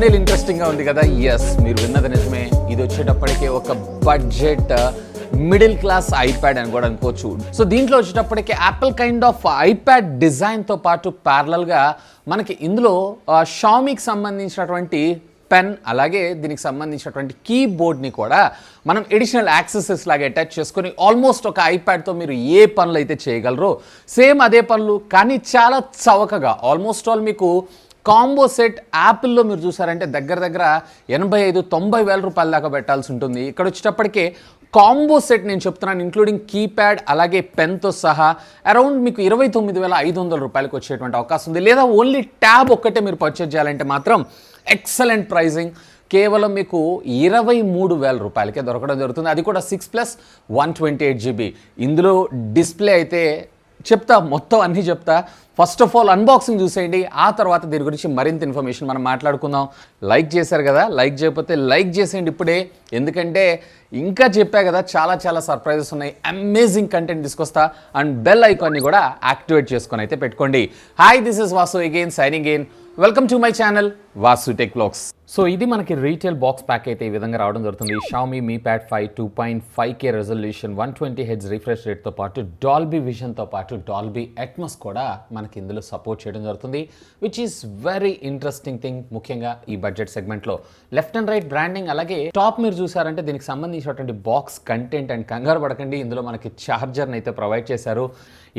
Thumbnail interesting గా ఉంది కదా. ఎస్, మీరు విన్నది నిజమే. ఇది వచ్చేటప్పటికే ఒక బడ్జెట్ మిడిల్ క్లాస్ ఐప్యాడ్ అని కూడా అనుకోవచ్చు. సో దీంట్లో వచ్చేటప్పటికి యాపిల్ కైండ్ ఆఫ్ ఐప్యాడ్ డిజైన్తో పాటు ప్యారలల్గా మనకి ఇందులో షామీకి సంబంధించినటువంటి పెన్ అలాగే దీనికి సంబంధించినటువంటి కీబోర్డ్ని కూడా మనం ఎడిషనల్ యాక్సెసరీస్ లాగా అటాచ్ చేసుకొని ఆల్మోస్ట్ ఒక ఐప్యాడ్తో మీరు ఏ పనులు అయితే చేయగలరో సేమ్ అదే పనులు కానీ చాలా చవకగా ఆల్మోస్ట్ ఆల్ మీకు కాంబో సెట్ యాపిల్లో మీరు చూసారంటే దగ్గర 85-90 వేల రూపాయల దాకా పెట్టాల్సి ఉంటుంది. ఇక్కడ వచ్చేటప్పటికే కాంబో సెట్ నేను చెప్తున్నాను ఇంక్లూడింగ్ కీప్యాడ్ అలాగే పెన్తో సహా అరౌండ్ మీకు 29,500 రూపాయలకు వచ్చేటువంటి అవకాశం ఉంది. లేదా ఓన్లీ ట్యాబ్ ఒక్కటే మీరు పర్చేజ్ చేయాలంటే మాత్రం ఎక్సలెంట్ ప్రైజింగ్ కేవలం మీకు 23,000 రూపాయలకే దొరకడం జరుగుతుంది. అది కూడా 6+128 GB. ఇందులో డిస్ప్లే అయితే చెప్తా, మొత్తం అన్నీ చెప్తా. ఫస్ట్ ఆఫ్ ఆల్ అన్బాక్సింగ్ చూసేయండి, ఆ తర్వాత దీని గురించి మరింత ఇన్ఫర్మేషన్ మనం మాట్లాడుకుందాం. లైక్ చేశారు కదా, లైక్ చేయకపోతే లైక్ చేసేయండి ఇప్పుడే, ఎందుకంటే ఇంకా చెప్పా కదా చాలా సర్ప్రైజెస్ ఉన్నాయి. అమేజింగ్ కంటెంట్ తీసుకొస్తా. అండ్ బెల్ ఐకాన్ని కూడా యాక్టివేట్ చేసుకొని అయితే పెట్టుకోండి. Hi, this is Vasu again signing in. Welcome to my channel Vasu tech vlogs. So ఇది మనకి రీటైల్ బాక్స్ ప్యాక్ అయితే ఈ విధంగా రావడం జరుగుతుంది. Xiaomi Mi Pad 5 2.5K resolution 120Hz refresh రేట్తో పాటు డాల్బీ విజన్తో పాటు డాల్బీ అట్మాస్ కూడా మనకి ఇందులో సపోర్ట్ చేయడం జరుగుతుంది, which is very interesting thing. ముఖ్యంగా ఈ బడ్జెట్ సెగ్మెంట్లో లెఫ్ట్ అండ్ రైట్ బ్రాండింగ్ అలాగే టాప్ మీరు చూసారంటే దీనికి సంబంధించినటువంటి బాక్స్ కంటెంట్ అండ్ కంగారు పడకండి, ఇందులో మనకి ఛార్జర్ని అయితే ప్రొవైడ్ చేశారు.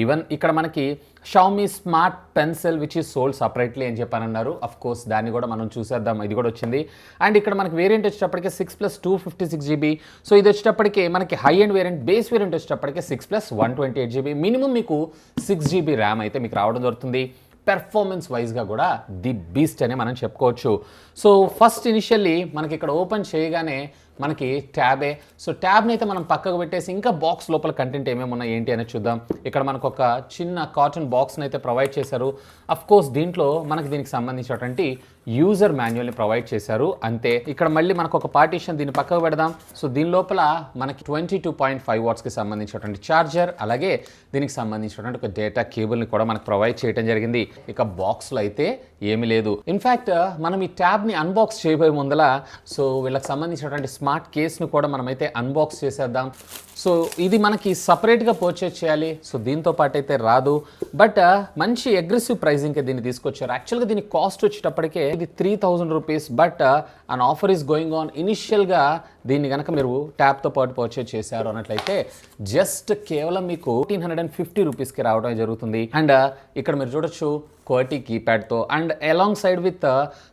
ఈవెన్ ఇక్కడ మనకి Xiaomi smart pencil which is sold separately అని చెప్పానన్నారు. అఫ్ కోర్స్ దాన్ని కూడా మనం చూసేద్దాం, ఇది కూడా వచ్చింది. అండ్ ఇక్కడ మనకి వేరియంట్ వచ్చేటప్పటికి 6+256 GB. సో ఇది వచ్చేటప్పటికి మనకి high and variant, base variant వచ్చేటప్పటికి 6+128 GB. మినిమం మీకు 6 GB ర్యామ్ అయితే మీకు రావడం జరుగుతుంది. పెర్ఫార్మెన్స్ వైజ్గా కూడా ది బీస్ట్ అనే మనం చెప్పుకోవచ్చు. సో ఫస్ట్ ఇనిషియల్లీ మనకి ఇక్కడ ఓపెన్ చేయగానే మనకి ట్యాబే. సో ట్యాబ్ని అయితే మనం పక్కకు పెట్టేసి ఇంకా బాక్స్ లోపల కంటెంట్ ఏమేమి ఉన్నాయి ఏంటి అనేది చూద్దాం. ఇక్కడ మనకు ఒక చిన్న కాటన్ బాక్స్ని అయితే ప్రొవైడ్ చేశారు. అఫ్ కోర్స్ దీంట్లో మనకి దీనికి సంబంధించినటువంటి యూజర్ మాన్యువల్ని ప్రొవైడ్ చేశారు అంతే. ఇక్కడ మళ్ళీ మనకు ఒక పార్టీషన్ దీన్ని పక్కకు పెడదాం. సో దీని లోపల మనకి 22.5 వాట్స్కి సంబంధించినటువంటి ఛార్జర్ అలాగే దీనికి సంబంధించినటువంటి ఒక డేటా కేబుల్ని కూడా మనకు ప్రొవైడ్ చేయడం జరిగింది. ఇక బాక్స్లో అయితే ఏమీ లేదు. ఇన్ఫ్యాక్ట్ మనం ఈ ట్యాబ్ని అన్బాక్స్ చేయబోయే ముందల సో వీళ్ళకి సంబంధించినటువంటి స్మార్ట్ కేస్ను కూడా మనమైతే అన్బాక్స్ చేసేద్దాం. సో ఇది మనకి సపరేట్గా పర్చేజ్ చేయాలి. సో దీంతో పాటు అయితే రాదు, బట్ మంచి అగ్రెసివ్ ప్రైజింగ్కి దీన్ని తీసుకొచ్చారు. యాక్చువల్గా దీని కాస్ట్ వచ్చేటప్పటికే ఇది 3,000 rupees, but an offer is going on. ఇనిషియల్గా దీన్ని కనుక మీరు ట్యాబ్తో పాటు పర్చేజ్ చేశారు అన్నట్లయితే జస్ట్ కేవలం మీకు 1,450 రూపీస్కి రావడం జరుగుతుంది. అండ్ ఇక్కడ మీరు చూడొచ్చు క్వాలిటీ కీప్యాడ్తో అండ్ అలాంగ్ సైడ్ విత్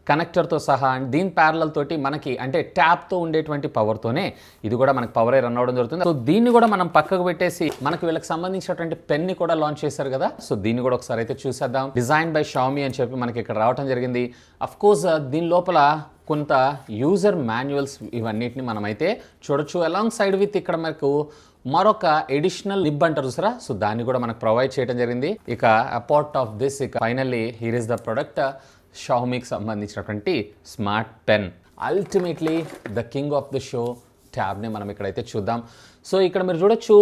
కనెక్టర్తో సహా అండ్ దీని ప్యారలల్ తోటి మనకి అంటే ట్యాబ్తో ఉండేటువంటి పవర్తోనే ఇది కూడా మనకి పవర్ రన్ అవ్వడం జరుగుతుంది. సో దీన్ని కూడా మనం పక్కకు పెట్టేసి మనకి వీళ్ళకి సంబంధించినటువంటి పెన్ని కూడా లాంచ్ చేశారు కదా. సో దీన్ని కూడా ఒకసారి అయితే చూసేద్దాం. డిజైన్ బై Xiaomi అని చెప్పి మనకి ఇక్కడ రావడం జరిగింది. అఫ్ కోర్స్ దీని లోపల కొంత యూజర్ మాన్యువల్స్ ఇవన్నిటిని మనమైతే చూడొచ్చు. అలాంగ్ సైడ్ విత్ ఇక్కడ మనకు మరొక ఎడిషనల్ నిబ్ అంటారు సరా, సో దాన్ని కూడా మనకు ప్రొవైడ్ చేయడం జరిగింది. ఇక అపార్ట్ ఆఫ్ దిస్ ఇక finally here is the product Xiaomiకి సంబంధించినటువంటి smart pen. Ultimately the king of the show ట్యాబ్ని మనం ఇక్కడైతే చూద్దాం. సో ఇక్కడ మీరు చూడొచ్చు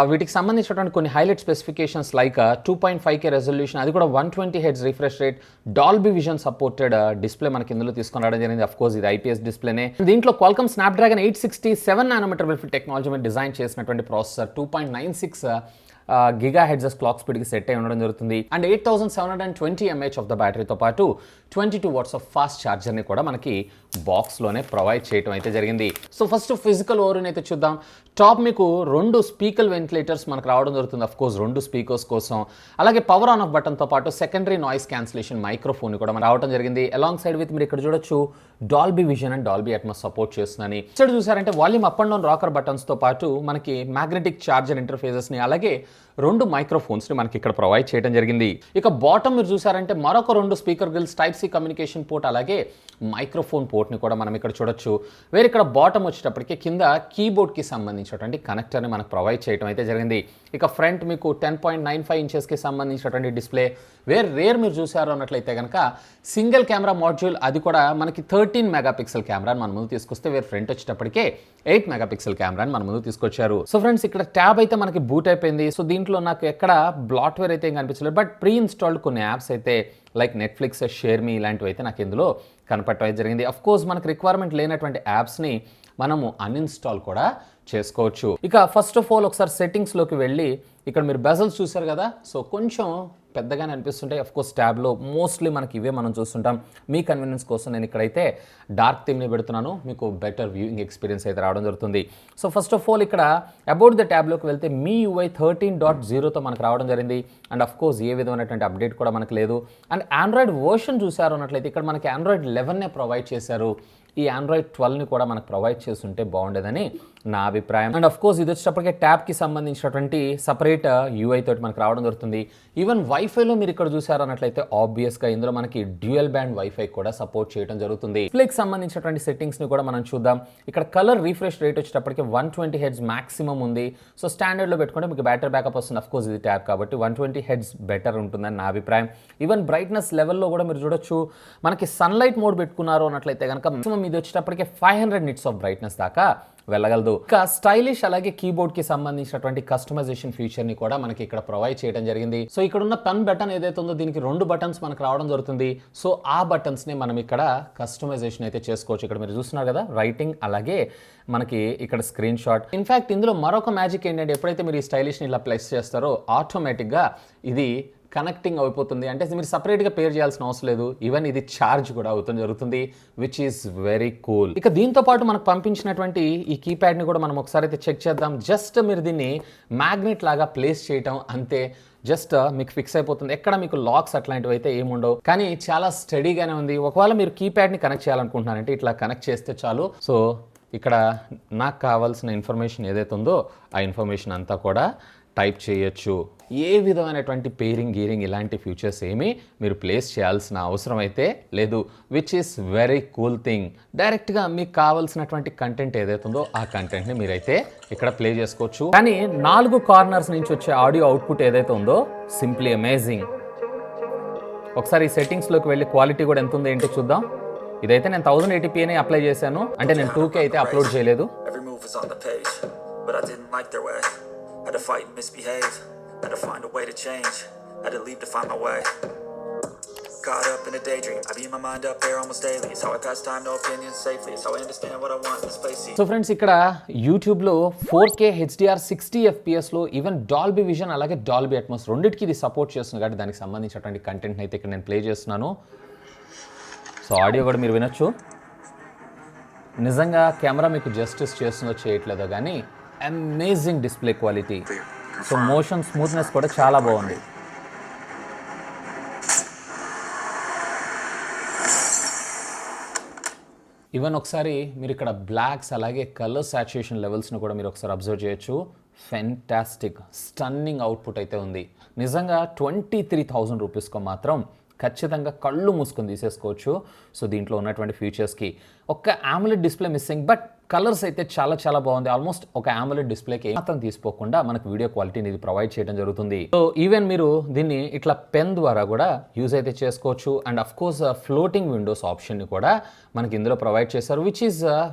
వీటికి సంబంధించినటువంటి కొన్ని highlight specifications like 2.5K resolution, అది కూడా 120Hz refresh rate, Dolby vision supported display మనకి ఇందులో తీసుకొని రావడం జరిగింది. అఫ్ కోర్స్ ఇది IPS డిస్ప్లేనే. దీంట్లో Qualcomm Snapdragon 860 7nm వెల్ఫిల్ టెక్నాలజీ మీద డిజైన్ చేసినటువంటి ప్రాసెసర్ 2.96 GHz క్లాక్ స్పీడ్కి సెట్ అయి ఉండడం జరుగుతుంది. అండ్ 8720 mAh ఆఫ్ ద బ్యాటరీతో పాటు 22 వాట్స్ ఆఫ్ ఫాస్ట్ ఛార్జర్ని కూడా మనకి బాక్స్లోనే ప్రొవైడ్ చేయడం అయితే జరిగింది. సో ఫస్ట్ ఫిజికల్ ఓవర్ని అయితే చూద్దాం. టాప్ మీకు 2 స్పీకర్ వెంటిలేటర్స్ మనకు రావడం జరుగుతుంది. అఫ్ కోర్స్ 2 స్పీకర్స్ కోసం అలాగే పవర్ ఆన్ ఆఫ్ బటన్తో పాటు సెకండరీ నాయిస్ క్యాన్సిలేషన్ మైక్రోఫోన్ కూడా మనకు రావడం జరిగింది. అలాంగ్ సైడ్ విత్ మీరు ఇక్కడ చూడొచ్చు Dolby vision and Dolby Atmos support చేస్తుందని. ఇక్కడ చూసారంటే volume up and down rocker బటన్స్తో పాటు మనకి మ్యాగ్నెటిక్ ఛార్జర్ ఇంటర్ఫేసెస్ని అలాగే 2 మైక్రోఫోన్స్ని మనకి ఇక్కడ ప్రొవైడ్ చేయడం జరిగింది. ఇక బాటమ్ మీరు చూసారంటే మరొక 2 speaker grills, Type-C communication port అలాగే మైక్రోఫోన్ పోర్ట్ని కూడా మనం ఇక్కడ చూడొచ్చు. వేరే ఇక్కడ బాటమ్ వచ్చేటప్పటికి కింద కీబోర్డ్కి సంబంధించినటువంటి కనెక్టర్ని మనకు ప్రొవైడ్ చేయడం అయితే జరిగింది. ఇక ఫ్రంట్ మీకు 10.95 ఇంచెస్కి సంబంధించినటువంటి డిస్ప్లే. రేర్ మీరు చూసారు అన్నట్లయితే కనుక సింగిల్ కెమెరా మాడ్యూల్, అది కూడా మనకి 13 మెగాపిక్సెల్ కెమెరాని మన ముందు తీసుకొస్తే వేరే ఫ్రంట్ వచ్చేటప్పటికే 8 మెగాపిక్సెల్ కెమెరాని మన ముందు తీసుకొచ్చారు. సో ఫ్రెండ్స్ ఇక్కడ ట్యాబ్ అయితే మనకి బూట్ అయిపోయింది. సో దీంట్లో నాకు ఎక్కడ బ్లాట్వేర్ అయితే ఏం కనిపించలేదు, బట్ ప్రీ ఇన్స్టాల్డ్ కొన్ని యాప్స్ అయితే లైక్ నెట్ఫ్లిక్స్, షేర్ మీ ఇలాంటివి అయితే నాకు ఇందులో కనపడటం జరిగింది. అఫ్ కోర్స్ మనకు రిక్వైర్మెంట్ లేనటువంటి యాప్స్ని మనము అన్ఇన్స్టాల్ కూడా చేసుకోవచ్చు. ఇక ఫస్ట్ ఆఫ్ ఆల్ ఒకసారి సెట్టింగ్స్లోకి వెళ్ళి ఇక్కడ మీరు బెజల్స్ చూసారు కదా, సో కొంచెం పెద్దగానే అనిపిస్తుంటాయి. అఫ్ కోర్స్ ట్యాబ్లో మోస్ట్లీ మనకి ఇవే మనం చూస్తుంటాం. మీ కన్వీనియన్స్ కోసం నేను ఇక్కడైతే డార్క్ థీమ్ని పెడుతున్నాను, మీకు బెటర్ వ్యూయింగ్ ఎక్స్పీరియన్స్ అయితే రావడం జరుగుతుంది. సో ఫస్ట్ ఆఫ్ ఆల్ ఇక్కడ అబౌట్ ద ట్యాబ్లోకి వెళ్తే MIUI 13.0తో మనకు రావడం జరిగింది. అండ్ అఫ్ కోర్స్ ఏ విధమైనటువంటి అప్డేట్ కూడా మనకు లేదు. అండ్ ఆండ్రాయిడ్ వర్షన్ చూసారు అన్నట్లయితే ఇక్కడ మనకి ఆండ్రాయిడ్ 11నే ప్రొవైడ్ చేశారు. ఈ ఆండ్రాయిడ్ 12ని కూడా మనకు ప్రొవైడ్ చేస్తుంటే బాగుండేదని నా అభిప్రాయం. అండ్ అఫ్ కోర్స్ ఇది వచ్చేటప్పటికే ట్యాబ్కి సంబంధించినటువంటి సపరేట్ UI తోటి మనకు రావడం జరుగుతుంది. ఈవెన్ వైఫైలో మీరు ఇక్కడ చూసారు అన్నట్లయితే ఆబ్వియస్గా ఇందులో మనకి డ్యూయల్ బ్యాండ్ వైఫై కూడా సపోర్ట్ చేయడం జరుగుతుంది. డిస్ప్లేకి సంబంధించినటువంటి సెట్టింగ్స్ని కూడా మనం చూద్దాం. ఇక్కడ కలర్ రీఫ్రెష్ రేట్ వచ్చేటప్పటికి 120 Hz మాక్సిమం ఉంది. సో స్టాండర్డ్లో పెట్టుకుంటే మీకు బ్యాటరీ బ్యాకప్ వస్తుంది. అఫ్ కోర్స్ ఇది ట్యాబ్ కాబట్టి 120 Hz బెటర్ ఉంటుందని నా అభిప్రాయం. ఈవెన్ బ్రైట్నెస్ లెవెల్లో కూడా మీరు చూడొచ్చు, మనకి సన్లైట్ మోడ్ పెట్టుకున్నారు అన్నట్లయితే కనుక మాక్సిమం ఇది వచ్చేటప్పటికే 500 nits ఆఫ్ బ్రైట్నెస్ దాకా వెళ్ళగలదు. ఇక స్టైలిష్ అలాగే కీబోర్డ్ కి సంబంధించినటువంటి కస్టమైజేషన్ ఫీచర్ ని కూడా మనకి ఇక్కడ ప్రొవైడ్ చేయడం జరిగింది. సో ఇక్కడ ఉన్న పెన్ బటన్ ఏదైతే ఉందో దీనికి 2 బటన్స్ మనకు రావడం జరుగుతుంది. సో ఆ బటన్స్ ని మనం ఇక్కడ కస్టమైజేషన్ అయితే చేసుకోవచ్చు. ఇక్కడ మీరు చూస్తున్నారు కదా, రైటింగ్ అలాగే మనకి ఇక్కడ స్క్రీన్ షాట్. ఇన్ఫాక్ట్ ఇందులో మరొక మ్యాజిక్ ఏంటంటే ఎప్పుడైతే మీరు ఈ స్టైలిష్ ని ఇలా ప్లేస్ చేస్తారో ఆటోమేటిక్ గా ఇది కనెక్టింగ్ అయిపోతుంది. అంటే మీరు సపరేట్గా పేర్ చేయాల్సిన అవసరం లేదు. ఈవెన్ ఇది ఛార్జ్ కూడా అవుతుంది జరుగుతుంది, విచ్ ఈస్ వెరీ కూల్. ఇక దీంతో పాటు మనకు పంపించినటువంటి ఈ కీప్యాడ్ని కూడా మనం ఒకసారి అయితే చెక్ చేద్దాం. జస్ట్ మీరు దీన్ని మ్యాగ్నెట్ లాగా ప్లేస్ చేయటం అంతే, జస్ట్ మీకు ఫిక్స్ అయిపోతుంది. ఎక్కడ మీకు లాక్స్ అట్లాంటివి అయితే ఏముండవు, కానీ చాలా స్టడీగానే ఉంది. ఒకవేళ మీరు కీప్యాడ్ని కనెక్ట్ చేయాలనుకుంటున్నారంటే ఇట్లా కనెక్ట్ చేస్తే చాలు. సో ఇక్కడ నాకు కావాల్సిన ఇన్ఫర్మేషన్ ఏదైతే ఉందో ఆ ఇన్ఫర్మేషన్ అంతా కూడా టైప్ చేయొచ్చు. ఏ విధమైనటువంటి పేరింగ్ గీరింగ్ ఇలాంటి ఫీచర్స్ ఏమీ మీరు ప్లేస్ చేయాల్సిన అవసరం అయితే లేదు, which is very cool thing. డైరెక్ట్గా మీకు కావాల్సినటువంటి కంటెంట్ ఏదైతే ఉందో ఆ కంటెంట్ని మీరైతే ఇక్కడ ప్లే చేసుకోవచ్చు. కానీ 4 కార్నర్స్ నుంచి వచ్చే ఆడియో అవుట్పుట్ ఏదైతే ఉందో సింప్లీ అమేజింగ్. ఒకసారి ఈ సెట్టింగ్స్లోకి వెళ్ళి క్వాలిటీ కూడా ఎంత ఉందో ఏంటో చూద్దాం. ఇదైతే నేను 1080pని అప్లై చేశాను, అంటే నేను 2K అయితే అప్లోడ్ చేయలేదు. Had to fight and misbehave, had to find a way to change, had to leave to find my way. Caught up in a daydream, I beat my mind up there almost daily. It's how I pass time, no opinions safely. It's how I understand what I want in this place. So friends, ఇక్కడ యూట్యూబ్లో 4K HDR 60 FPSలో even Dolby vision అలాగే Dolby Atmos రెండింటికి ఇది support చేస్తుంది కాబట్టి దానికి సంబంధించినటువంటి కంటెంట్ని అయితే ఇక్కడ నేను ప్లే చేస్తున్నాను. సో ఆడియో కూడా మీరు వినొచ్చు. నిజంగా కెమెరా మీకు జస్టిస్ చేస్తుందో చేయట్లేదో కానీ amazing display quality. So motion smoothness కూడా చాలా బాగుంది. ఈవెన్ ఒకసారి మీరు ఇక్కడ బ్లాక్స్ అలాగే కలర్ సాచురేషన్ లెవెల్స్ను కూడా మీరు ఒకసారి అబ్జర్వ్ చేయొచ్చు. ఫెంటాస్టిక్ స్టన్నింగ్ అవుట్పుట్ అయితే ఉంది. నిజంగా 23,000 రూపీస్కి మాత్రం ఖచ్చితంగా కళ్ళు మూసుకొని తీసేసుకోవచ్చు. సో దీంట్లో ఉన్నటువంటి ఫీచర్స్కి ఒక్క AMOLED display missing, but colours అయితే చాలా చాలా బాగుంది. ఆల్మోస్ట్ ఒక AMOLED డిస్ప్లేకి మాత్రం తీసుకోకుండా మనకు వీడియో క్వాలిటీని ఇది ప్రొవైడ్ చేయడం జరుగుతుంది. సో ఈవెన్ మీరు దీన్ని ఇట్లా పెన్ ద్వారా కూడా యూజ్ అయితే చేసుకోవచ్చు. And of course floating Windows ఆప్షన్ని కూడా మనకి ఇందులో ప్రొవైడ్ చేశారు, which is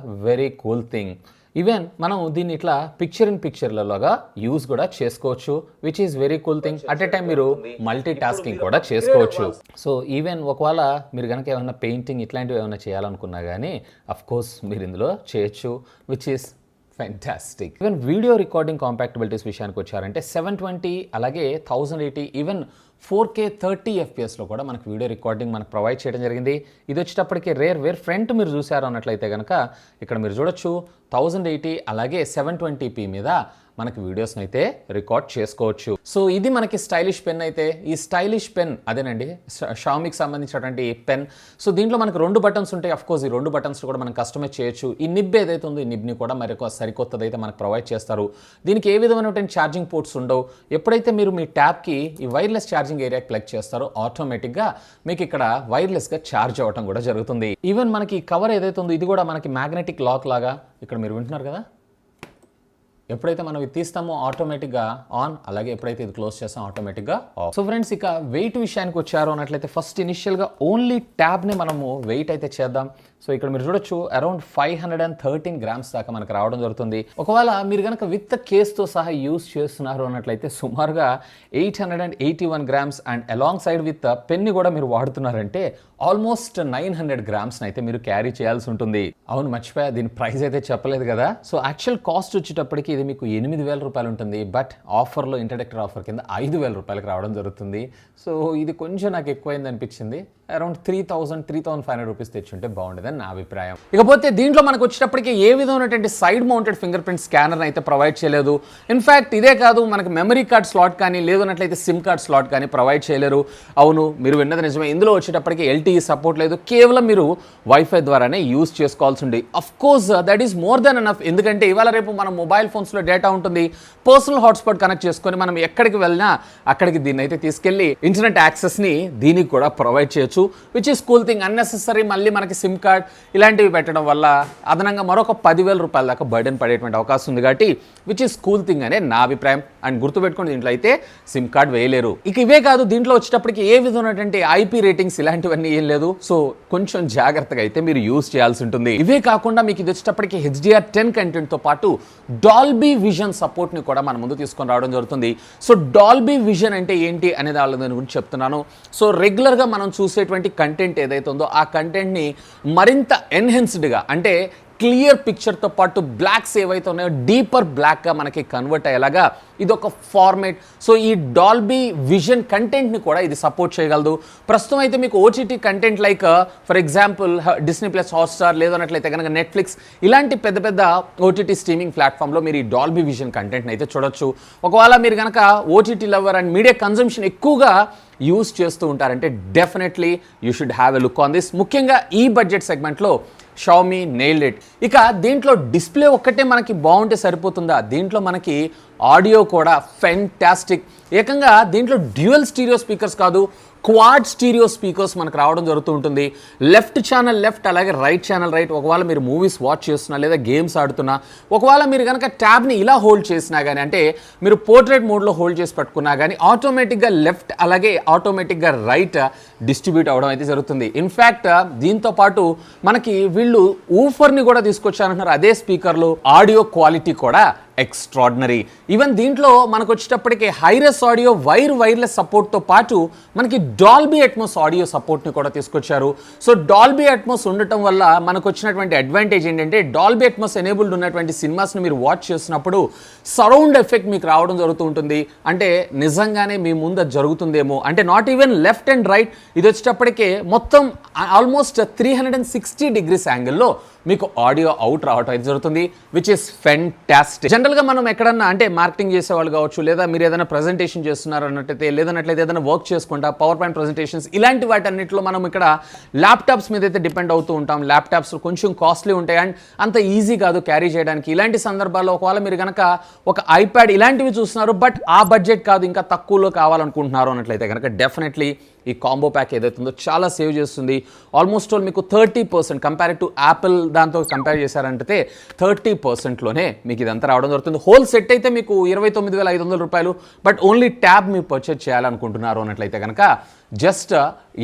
very cool thing. Even మనం దీన్ని ఇట్లా పిక్చర్ ఇన్ పిక్చర్లలోగా యూజ్ కూడా చేసుకోవచ్చు, which is very cool thing. At a time మీరు మల్టీ టాస్కింగ్ కూడా చేసుకోవచ్చు. సో ఈవెన్ ఒకవేళ మీరు కనుక ఏమైనా పెయింటింగ్ ఇట్లాంటివి ఏమైనా చేయాలనుకున్నా కానీ అఫ్ కోర్స్ మీరు ఇందులో చేయొచ్చు, which is fantastic. Even video recording compatibilities విషయానికి వచ్చారంటే 720 అలాగే 1080 ఈవెన్ 4K 30 FPSలో కూడా మనకు వీడియో రికార్డింగ్ మనకు ప్రొవైడ్ చేయడం జరిగింది. ఇది వచ్చేటప్పటికి వేర్ ఫ్రంట్ మీరు చూసారు అన్నట్లయితే కనుక ఇక్కడ మీరు చూడొచ్చు 1080 అలాగే 720p మీద మనకి వీడియోస్ని అయితే రికార్డ్ చేసుకోవచ్చు. సో ఇది మనకి స్టైలిష్ పెన్ అయితే. ఈ స్టైలిష్ పెన్ అదేనండి షామీకి సంబంధించినటువంటి పెన్. సో దీంట్లో మనకు 2 బటన్స్ ఉంటాయి. అఫ్ కోర్స్ ఈ 2 బటన్స్ కూడా మనం కస్టమైజ్ చేయొచ్చు. ఈ నిబ్ ఏదైతే ఉందో ఈ నిబ్ని కూడా మరొక సరికొత్తది అయితే మనకు ప్రొవైడ్ చేస్తారు. దీనికి ఏ విధమైనటువంటి ఛార్జింగ్ పోర్ట్స్ ఉండవు. ఎప్పుడైతే మీరు మీ ట్యాబ్కి ఈ వైర్లెస్ ఛార్జింగ్ ఏరియాకి ప్లగ్ చేస్తారో ఆటోమేటిక్గా మీకు ఇక్కడ వైర్లెస్గా ఛార్జ్ అవ్వడం కూడా జరుగుతుంది. ఈవెన్ మనకి కవర్ ఏదైతే ఉందో ఇది కూడా మనకి మ్యాగ్నెటిక్ లాక్ లాగా ఇక్కడ మీరు వింటున్నారు కదా, ఎప్పుడైతే మనం ఇది తీస్తామో ఆటోమేటిక్గా ఆన్, అలాగే ఎప్పుడైతే ఇది క్లోజ్ చేస్తామో ఆటోమేటిక్గా ఆఫ్. సో ఫ్రెండ్స్ ఇక వెయిట్ విషయానికి వచ్చారు అన్నట్లయితే ఫస్ట్ ఇనిషియల్గా ఓన్లీ ట్యాబ్ని మనము వెయిట్ అయితే చేద్దాం. సో ఇక్కడ మీరు చూడొచ్చు అరౌండ్ 513 grams దాకా మనకు రావడం జరుగుతుంది. ఒకవేళ మీరు కనుక విత్ కేస్తో సహా యూస్ చేస్తున్నారు అన్నట్లయితే సుమారుగా 881 grams and alongside with పెన్ని కూడా మీరు వాడుతున్నారంటే ఆల్మోస్ట్ 900 గ్రామ్స్ని అయితే మీరు క్యారీ చేయాల్సి ఉంటుంది. అవును, మర్చిపోయా, దీని ప్రైస్ అయితే చెప్పలేదు కదా. సో యాక్చువల్ కాస్ట్ వచ్చేటప్పటికి ఇది మీకు 8,000 రూపాయలు ఉంటుంది. బట్ ఆఫర్లో ఇంట్రడక్టర్ ఆఫర్ కింద 5,000 రూపాయలకి రావడం జరుగుతుంది. సో ఇది కొంచెం నాకు ఎక్కువైంది అనిపించింది. అరౌండ్ 3,500 రూపీస్ తెచ్చుంటే బాగుండేదని నా అభిప్రాయం. ఇకపోతే దీంట్లో మనకు వచ్చేటప్పటికి ఏ విధమైనటువంటి side mounted finger print scanner అయితే ప్రొవైడ్ చేయలేదు. ఇన్ఫ్యాక్ట్ ఇదే కాదు, మనకి మెమరీ కార్డ్ స్లాట్ కానీ లేదన్నట్లయితే సిమ్ కార్డ్ స్లాట్ కానీ ప్రొవైడ్ చేయలేరు. అవును, మీరు విన్నది నిజమే. ఇందులో వచ్చేటప్పటికి LTE సపోర్ట్ లేదు. కేవలం మీరు వైఫై ద్వారానే యూజ్ చేసుకోవాల్సి ఉంది. Of course that is more than enough. ఎందుకంటే ఇవాళ రేపు మన మొబైల్ ఫోన్స్లో డేటా ఉంటుంది. పర్సనల్ హాట్స్పాట్ కనెక్ట్ చేసుకొని మనం ఎక్కడికి వెళ్ళినా అక్కడికి దీన్ని అయితే తీసుకెళ్ళి ఇంటర్నెట్ యాక్సెస్ని దీనికి కూడా ప్రొవైడ్ చేయొచ్చు. Which is cool thing. Unnecessary మళ్ళీ మనకి సిమ్ కార్డ్ ఇలాంటివి పెట్టడం వల్ల అదనంగా మరొక 10,000 రూపాయల దాకా బర్డెన్ పడేటువంటి అవకాశం ఉంది. కాబట్టి విచ్ ఈస్ కూల్ థింగ్ అనే నా అభిప్రాయం. అండ్ గుర్తుపెట్టుకోండి, దీంట్లో అయితే సిమ్ కార్డ్ వేయలేరు. ఇక ఇవే కాదు, దీంట్లో వచ్చేటప్పటికి ఏ విధమైనటువంటి IP రేటింగ్స్ ఇలాంటివన్నీ ఏం లేదు. సో కొంచెం జాగ్రత్తగా అయితే మీరు యూజ్ చేయాల్సి ఉంటుంది. ఇవే కాకుండా మీకు ఇది వచ్చేటప్పటికి HDR10 కంటెంట్తో పాటు డాల్బీ విజన్ సపోర్ట్ని కూడా మన ముందు తీసుకొని రావడం జరుగుతుంది. సో డాల్బీ విజన్ అంటే ఏంటి అనే దాని గురించి చెప్తున్నాను. సో రెగ్యులర్గా మనం చూసేటువంటి కంటెంట్ ఏదైతే ఉందో ఆ కంటెంట్ని మరింత ఎన్హెన్స్డ్గా, అంటే క్లియర్ పిక్చర్తో పాటు బ్లాక్స్ ఏవైతే ఉన్నాయో డీపర్ బ్లాక్గా మనకి కన్వర్ట్ అయ్యేలాగా ఇది ఒక ఫార్మేట్. సో ఈ డాల్బీ విజన్ కంటెంట్ని కూడా ఇది సపోర్ట్ చేయగలదు. ప్రస్తుతం అయితే మీకు OTT content like for example Disney+ Hotstar లేదన్నట్లయితే కనుక Netflix ఇలాంటి పెద్ద పెద్ద OTT స్ట్రీమింగ్ ప్లాట్ఫామ్లో మీరు ఈ డాల్బీ విజన్ కంటెంట్ని అయితే చూడొచ్చు. ఒకవేళ మీరు కనుక OTT lover and media consumption ఎక్కువగా యూజ్ చేస్తూ ఉంటారంటే definitely you should have a look on this. ముఖ్యంగా ఈ బడ్జెట్ సెగ్మెంట్లో Xiaomi nailed it. ఇక దీంట్లో డిస్ప్లే ఒక్కటే మనకి బాగుంటే సరిపోతుందా? దీంట్లో మనకి ఆడియో కూడా ఫెంటాస్టిక్. ఏకంగా దీంట్లో డ్యూయల్ స్టీరియో స్పీకర్స్ కాదు, క్వాడ్ స్టీరియో స్పీకర్స్ మనకు రావడం జరుగుతూ ఉంటుంది. లెఫ్ట్ ఛానల్ లెఫ్ట్, అలాగే రైట్ ఛానల్ రైట్. ఒకవేళ మీరు మూవీస్ వాచ్ చేస్తున్నా లేదా గేమ్స్ ఆడుతున్నా, ఒకవేళ మీరు కనుక ట్యాబ్ని ఇలా హోల్డ్ చేసినా కానీ, అంటే మీరు పోర్ట్రేట్ మోడ్లో హోల్డ్ చేసి పట్టుకున్నా కానీ ఆటోమేటిక్గా లెఫ్ట్ అలాగే ఆటోమేటిక్గా రైట్ డిస్ట్రిబ్యూట్ అవ్వడం అయితే జరుగుతుంది. ఇన్ఫ్యాక్ట్ దీంతో పాటు మనకి వీళ్ళు ఊఫర్ని కూడా తీసుకొచ్చారంటున్నారు. అదే స్పీకర్లు ఆడియో క్వాలిటీ కూడా ఎక్స్ట్రాడినరీ. ఈవెన్ దీంట్లో మనకు వచ్చేటప్పటికి హైరెస్ ఆడియో వైర్లెస్ సపోర్ట్తో పాటు మనకి డాల్బీ అట్మాస్ ఆడియో సపోర్ట్ని కూడా తీసుకొచ్చారు. సో డాల్బీ అట్మాస్ ఉండటం వల్ల మనకు వచ్చినటువంటి అడ్వాంటేజ్ ఏంటంటే డాల్బీ అట్మాస్ ఎనేబుల్డ్ ఉన్నటువంటి సినిమాస్ని మీరు వాచ్ చేసినప్పుడు సరౌండ్ ఎఫెక్ట్ మీకు రావడం జరుగుతూ ఉంటుంది. అంటే నిజంగానే మీ ముందు జరుగుతుందేమో, అంటే not even left and right, ఇది వచ్చేటప్పటికే మొత్తం ఆల్మోస్ట్ 360 డిగ్రీస్ యాంగిల్లో మీకు ఆడియో అవుట్ రావటం అయితే జరుగుతుంది, విచ్ ఇస్ ఫెంటాస్టిక్. జనరల్గా మనం ఎక్కడన్నా అంటే మార్కెటింగ్ చేసేవాళ్ళు కావచ్చు, లేదా మీరు ఏదైనా ప్రజెంటేషన్ చేస్తున్నారు అన్నట్టయితే, లేదన్నట్లయితే ఏదైనా వర్క్ చేసుకుంటా పవర్ పాయింట్ ప్రజెంటేషన్స్ ఇలాంటి వాటన్నిటిలో మనం ఇక్కడ ల్యాప్టాప్స్ మీద అయితే డిపెండ్ అవుతూ ఉంటాం. ల్యాప్టాప్స్ కొంచెం కాస్ట్లీ ఉంటాయి అండ్ అంత ఈజీ కాదు క్యారీ చేయడానికి. ఇలాంటి సందర్భాల్లో ఒకవేళ మీరు కనుక ఒక iPad ఇలాంటివి చూస్తున్నారు, బట్ ఆ బడ్జెట్ కాదు ఇంకా తక్కువలో కావాలనుకుంటున్నారు అన్నట్లయితే కనుక డెఫినెట్లీ ఈ కాంబో ప్యాక్ ఏదైతే ఉందో చాలా సేవ్ చేస్తుంది. ఆల్మోస్ట్ ఆల్ మీకు 30% కంపేర్ టు యాపిల్ దాంతో కంపేర్ చేశారంటే 30%లోనే మీకు ఇదంతా రావడం జరుగుతుంది. హోల్ సెట్ అయితే మీకు 29,500 రూపాయలు. బట్ ఓన్లీ ట్యాబ్ మీరు పర్చేజ్ చేయాలనుకుంటున్నారు అన్నట్లయితే కనుక జస్ట్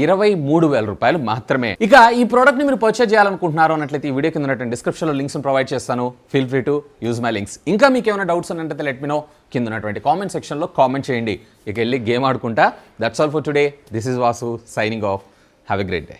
23,000 రూపాయలు మాత్రమే. ఇక ఈ ప్రోడక్ట్ని మీరు పర్చేజ్ చేయాలనుకుంటున్నారు అన్నట్లయితే ఈ వీడియో కింద ఉన్నటువంటి డిస్క్రిప్షన్లో లింక్స్ ప్రొవైడ్ చేస్తాను. Feel free to use my links. ఇంకా మీకు ఏమైనా డౌట్స్ ఉన్నట్టయితే లెట్ మీ నో. కింద ఉన్నటువంటి కామెంట్ సెక్షన్లో కామెంట్ చేయండి. ఇక వెళ్ళి గేమ్ ఆడుకుంటా. That's all for today. This is Vasu signing off. Have a great day.